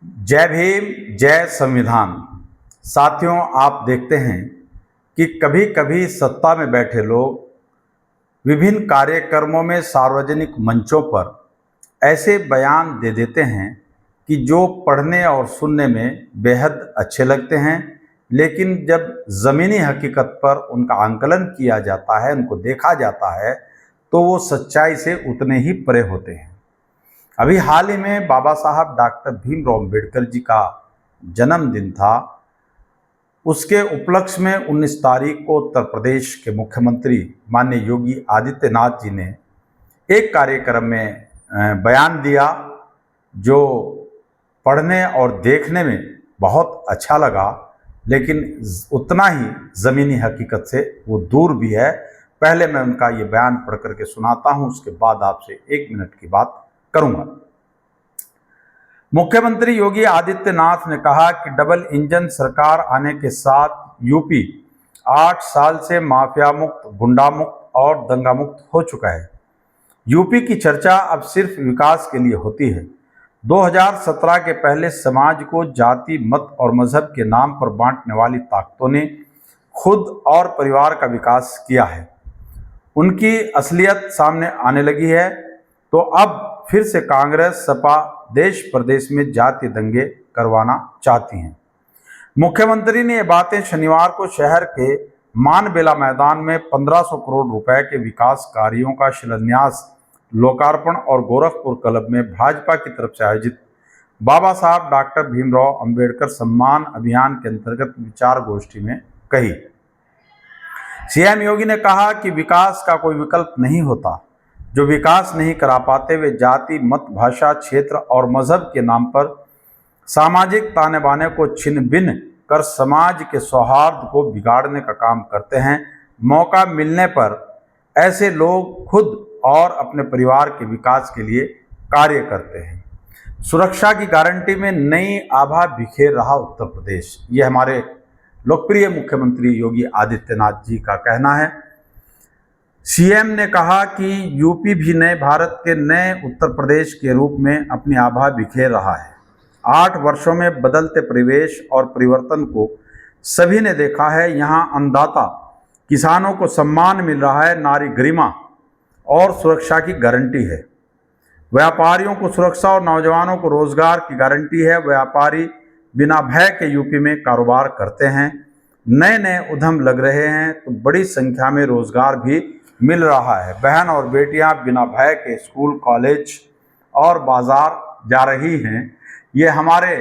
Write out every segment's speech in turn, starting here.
जय भीम, जय संविधान। साथियों, आप देखते हैं कि कभी कभी सत्ता में बैठे लोग विभिन्न कार्यक्रमों में, सार्वजनिक मंचों पर ऐसे बयान दे देते हैं कि जो पढ़ने और सुनने में बेहद अच्छे लगते हैं, लेकिन जब ज़मीनी हकीकत पर उनका आंकलन किया जाता है, उनको देखा जाता है, तो वो सच्चाई से उतने ही परे होते हैं। अभी हाल ही में बाबा साहब डॉक्टर भीमराव अम्बेडकर जी का जन्मदिन था। उसके उपलक्ष्य में 19 तारीख को उत्तर प्रदेश के मुख्यमंत्री माननीय योगी आदित्यनाथ जी ने एक कार्यक्रम में बयान दिया जो पढ़ने और देखने में बहुत अच्छा लगा, लेकिन उतना ही ज़मीनी हकीकत से वो दूर भी है। पहले मैं उनका ये बयान पढ़ करके सुनाता हूँ, उसके बाद आपसे 1 मिनट की बात करूँगा। मुख्यमंत्री योगी आदित्यनाथ ने कहा कि डबल इंजन सरकार आने के साथ यूपी 8 साल से माफिया मुक्त, गुंडा मुक्त और दंगा मुक्त हो चुका है। यूपी की चर्चा अब सिर्फ विकास के लिए होती है। 2017 के पहले समाज को जाति, मत और मजहब के नाम पर बांटने वाली ताकतों ने खुद और परिवार का विकास किया है। उनकी असलियत सामने आने लगी है, तो अब फिर से कांग्रेस, सपा देश प्रदेश में जाति दंगे करवाना चाहती हैं। मुख्यमंत्री ने ये बातें शनिवार को शहर के मानबेला मैदान में 1500 करोड़ रुपए के विकास कार्यों का शिलान्यास, लोकार्पण और गोरखपुर क्लब में भाजपा की तरफ से आयोजित बाबा साहब डॉक्टर भीमराव अंबेडकर सम्मान अभियान के अंतर्गत विचार गोष्ठी में कही। सीएम योगी ने कहा कि विकास का कोई विकल्प नहीं होता। जो विकास नहीं करा पाते वे जाति, मत, भाषा, क्षेत्र और मजहब के नाम पर सामाजिक ताने बाने को छिन्न भिन्न कर समाज के सौहार्द को बिगाड़ने का काम करते हैं। मौका मिलने पर ऐसे लोग खुद और अपने परिवार के विकास के लिए कार्य करते हैं। सुरक्षा की गारंटी में नई आभा बिखेर रहा उत्तर प्रदेश, ये हमारे लोकप्रिय मुख्यमंत्री योगी आदित्यनाथ जी का कहना है। सीएम ने कहा कि यूपी भी नए भारत के नए उत्तर प्रदेश के रूप में अपनी आभा बिखेर रहा है। 8 वर्षों में बदलते परिवेश और परिवर्तन को सभी ने देखा है। यहाँ अन्नदाता किसानों को सम्मान मिल रहा है, नारी गरिमा और सुरक्षा की गारंटी है। व्यापारियों को सुरक्षा और नौजवानों को रोजगार की गारंटी है। व्यापारी बिना भय के यूपी में कारोबार करते हैं। नए नए उद्यम लग रहे हैं, तो बड़ी संख्या में रोजगार भी मिल रहा है। बहन और बेटियां बिना भय के स्कूल, कॉलेज और बाजार जा रही हैं। ये हमारे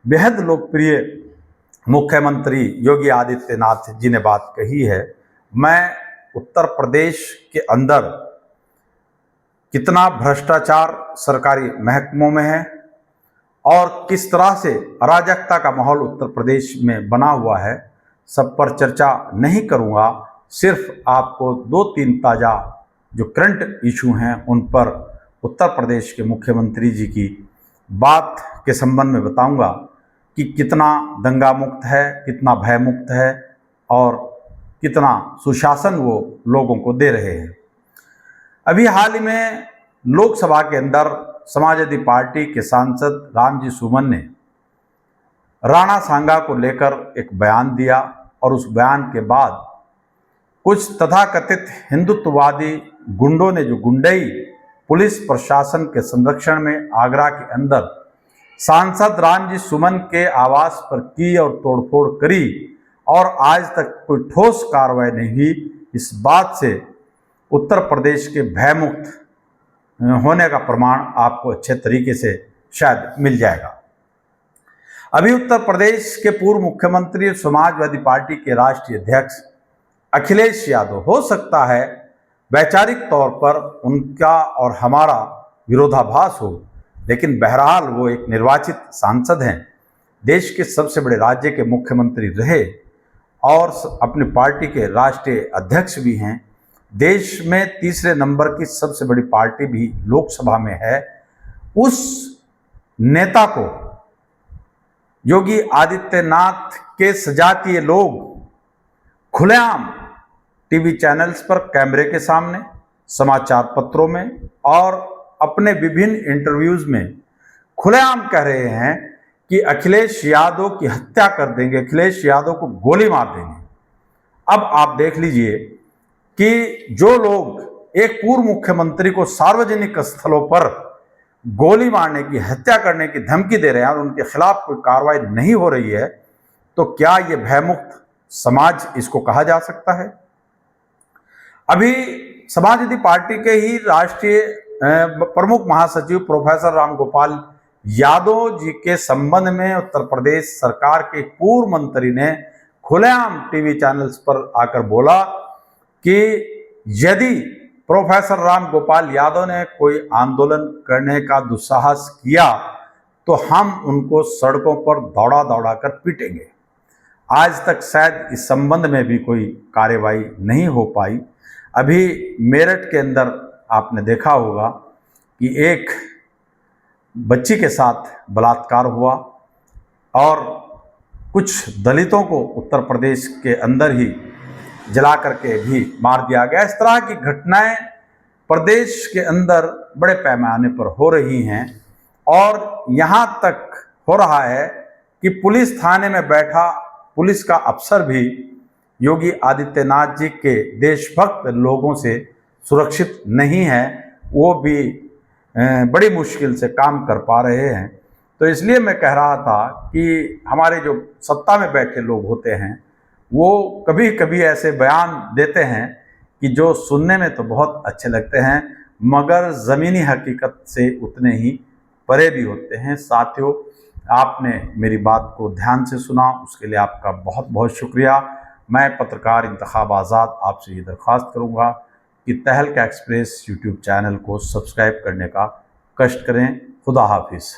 बेहद लोकप्रिय मुख्यमंत्री योगी आदित्यनाथ जी ने बात कही है। मैं उत्तर प्रदेश के अंदर कितना भ्रष्टाचार सरकारी महकमों में है और किस तरह से अराजकता का माहौल उत्तर प्रदेश में बना हुआ है, सब पर चर्चा नहीं करूंगा। सिर्फ आपको 2-3 ताज़ा जो करंट इशू हैं उन पर उत्तर प्रदेश के मुख्यमंत्री जी की बात के संबंध में बताऊंगा कि कितना दंगा मुक्त है, कितना भय मुक्त है और कितना सुशासन वो लोगों को दे रहे हैं। अभी हाल ही में लोकसभा के अंदर समाजवादी पार्टी के सांसद रामजी सुमन ने राणा सांगा को लेकर एक बयान दिया और उस बयान के बाद कुछ तथाकथित हिंदुत्ववादी गुंडों ने जो गुंडई पुलिस प्रशासन के संरक्षण में आगरा के अंदर सांसद रामजी सुमन के आवास पर की और तोड़फोड़ करी और आज तक कोई ठोस कार्रवाई नहीं हुई, इस बात से उत्तर प्रदेश के भयमुक्त होने का प्रमाण आपको अच्छे तरीके से शायद मिल जाएगा। अभी उत्तर प्रदेश के पूर्व मुख्यमंत्री और समाजवादी पार्टी के राष्ट्रीय अध्यक्ष अखिलेश यादव, हो सकता है वैचारिक तौर पर उनका और हमारा विरोधाभास हो, लेकिन बहरहाल वो एक निर्वाचित सांसद हैं, देश के सबसे बड़े राज्य के मुख्यमंत्री रहे और अपनी पार्टी के राष्ट्रीय अध्यक्ष भी हैं। देश में तीसरे नंबर की सबसे बड़ी पार्टी भी लोकसभा में है। उस नेता को योगी आदित्यनाथ के सजातीय लोग खुलेआम टीवी चैनल्स पर, कैमरे के सामने, समाचार पत्रों में और अपने विभिन्न इंटरव्यूज में खुलेआम कह रहे हैं कि अखिलेश यादव की हत्या कर देंगे, अखिलेश यादव को गोली मार देंगे। अब आप देख लीजिए कि जो लोग एक पूर्व मुख्यमंत्री को सार्वजनिक स्थलों पर गोली मारने की, हत्या करने की धमकी दे रहे हैं और उनके खिलाफ कोई कार्रवाई नहीं हो रही है, तो क्या ये भयमुक्त समाज इसको कहा जा सकता है? अभी समाजवादी पार्टी के ही राष्ट्रीय प्रमुख महासचिव प्रोफेसर रामगोपाल यादव जी के संबंध में उत्तर प्रदेश सरकार के पूर्व मंत्री ने खुलेआम टीवी चैनल्स पर आकर बोला कि यदि प्रोफेसर रामगोपाल यादव ने कोई आंदोलन करने का दुस्साहस किया तो हम उनको सड़कों पर दौड़ा दौड़ा कर पीटेंगे। आज तक शायद इस संबंध में भी कोई कार्रवाई नहीं हो पाई। अभी मेरठ के अंदर आपने देखा होगा कि एक बच्ची के साथ बलात्कार हुआ और कुछ दलितों को उत्तर प्रदेश के अंदर ही जला करके भी मार दिया गया। इस तरह की घटनाएं प्रदेश के अंदर बड़े पैमाने पर हो रही हैं और यहाँ तक हो रहा है कि पुलिस थाने में बैठा पुलिस का अफसर भी योगी आदित्यनाथ जी के देशभक्त लोगों से सुरक्षित नहीं है, वो भी बड़ी मुश्किल से काम कर पा रहे हैं। तो इसलिए मैं कह रहा था कि हमारे जो सत्ता में बैठे लोग होते हैं वो कभी कभी ऐसे बयान देते हैं कि जो सुनने में तो बहुत अच्छे लगते हैं मगर ज़मीनी हकीकत से उतने ही परे भी होते हैं। साथियों, आपने मेरी बात को ध्यान से सुना, उसके लिए आपका बहुत बहुत शुक्रिया। मैं पत्रकार इंतखाब आज़ाद आपसे ये दरख्वास्त करूँगा कि तहलका एक्सप्रेस यूट्यूब चैनल को सब्सक्राइब करने का कष्ट करें। खुदा हाफिज़।